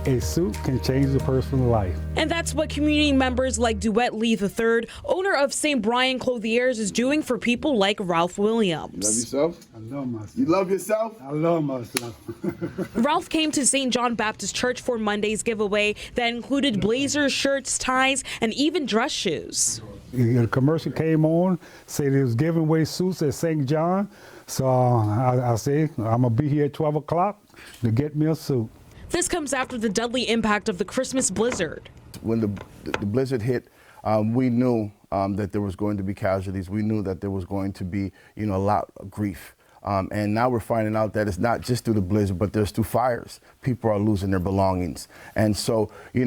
A suit can change a person's life. And that's what community members like Duet Lee III, owner of St. Brian Clothiers, is doing for people like Ralph Williams. You love yourself? I love myself. You love yourself? I love myself. Ralph came to St. John Baptist Church for Monday's giveaway that included blazers, shirts, ties, and even dress shoes. The commercial came on, said it was giving away suits at St. John. So I said, I'm going to be here at 12 o'clock to get me a suit. This comes after the deadly impact of the Christmas blizzard. When the blizzard hit, we knew that there was going to be casualties. We knew that there was going to be, a lot of grief. And now we're finding out that it's not just through the blizzard, but there's through fires. People are losing their belongings. And so, we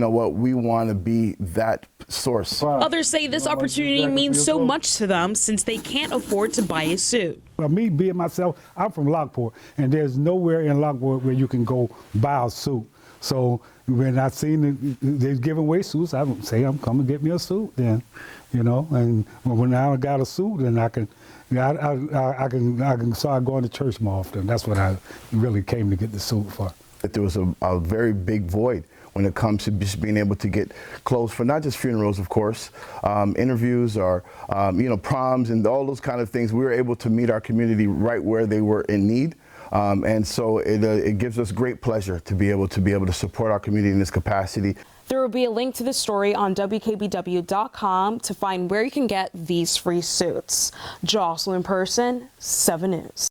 want to be that source. Others say this opportunity means so much to them since they can't afford to buy a suit. Well, me being myself, I'm from Lockport, and there's nowhere in Lockport where you can go buy a suit. So when I seen they're giving away suits, I would say I'm coming to get me a suit then, And when I got a suit, then I can start going to church more often. That's what I really came to get the suit for. That there was a very big void when it comes to just being able to get clothes for not just funerals, of course, interviews or proms and all those kind of things. We were able to meet our community right where they were in need. And so it gives us great pleasure to be able to support our community in this capacity. There will be a link to the story on WKBW.com to find where you can get these free suits. Jocelyn Person, 7 News.